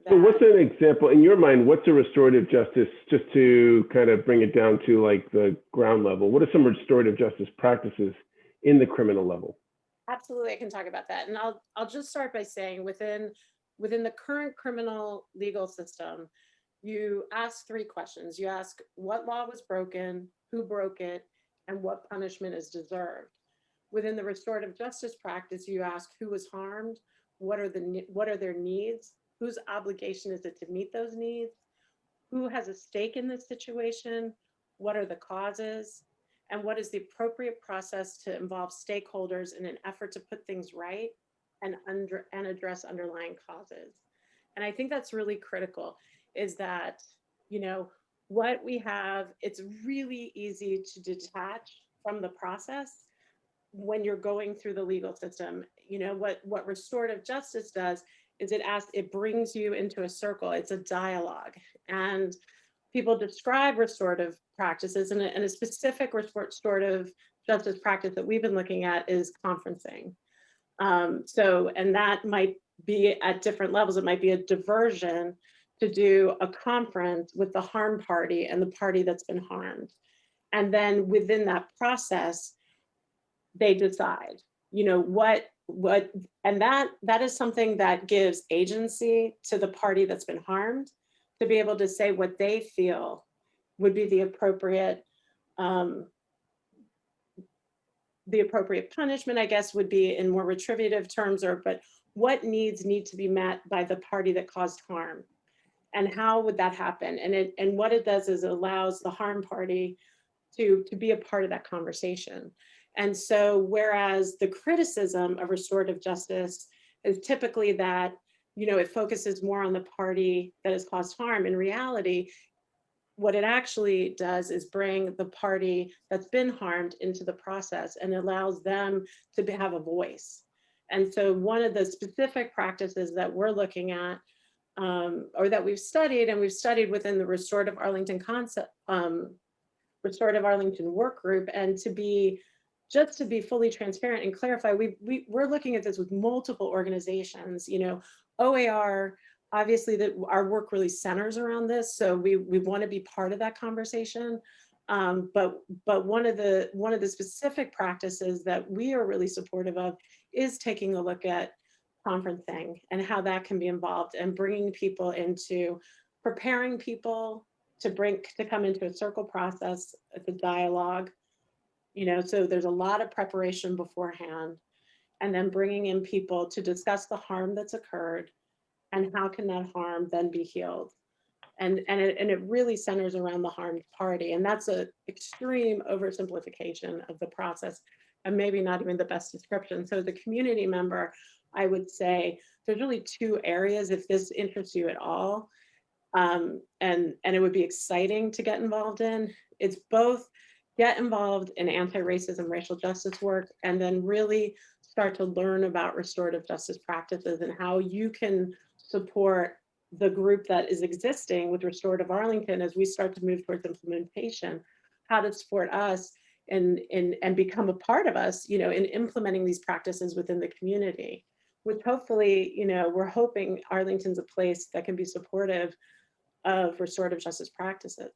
So that. what's an example, in your mind, what's a restorative justice, just to kind of bring it down to like the ground level? What are some restorative justice practices in the criminal level? Absolutely, I can talk about that. And I'll just start by saying within the current criminal legal system, you ask three questions. You ask what law was broken, who broke it, and what punishment is deserved. Within the restorative justice practice, you ask who was harmed, what are their needs, whose obligation is it to meet those needs, who has a stake in this situation, what are the causes, and what is the appropriate process to involve stakeholders in an effort to put things right and address underlying causes. And I think that's really critical, is that, you know, what we have, it's really easy to detach from the process when you're going through the legal system. You know, what restorative justice does is it brings you into a circle. It's a dialogue. And people describe restorative practices, and a specific restorative justice practice that we've been looking at is conferencing. And that might be at different levels. It might be a diversion to do a conference with the harmed party and the party that's been harmed. And then within that process, they decide, you know, and that is something that gives agency to the party that's been harmed to be able to say what they feel would be um, the appropriate punishment, I guess, would be in more retributive terms, but what needs need to be met by the party that caused harm, and how would that happen? And what it does is it allows the harm party to be a part of that conversation. And so, whereas the criticism of restorative justice is typically that, you know, it focuses more on the party that has caused harm, in reality, what it actually does is bring the party that's been harmed into the process and allows them to have a voice. And so one of the specific practices that we're looking at, or that we've studied, and we've studied within the Restorative Arlington concept, Restorative Arlington work group, and to be fully transparent and clarify, we're looking at this with multiple organizations. You know, OAR, obviously that our work really centers around this, so we want to be part of that conversation. But one of the specific practices that we are really supportive of is taking a look at conferencing and how that can be involved, and bringing people into, preparing people to come into a circle process, the dialogue. You know, so there's a lot of preparation beforehand, and then bringing in people to discuss the harm that's occurred and how can that harm then be healed. And it really centers around the harmed party, and that's an extreme oversimplification of the process, and maybe not even the best description. So the community member, I would say there's really two areas, if this interests you at all, and it would be exciting to get involved in. It's both get involved in anti-racism, racial justice work, and then really start to learn about restorative justice practices and how you can support the group that is existing with Restorative Arlington as we start to move towards implementation, how to support us and become a part of us, you know, in implementing these practices within the community, which hopefully, you know, we're hoping Arlington's a place that can be supportive of restorative justice practices.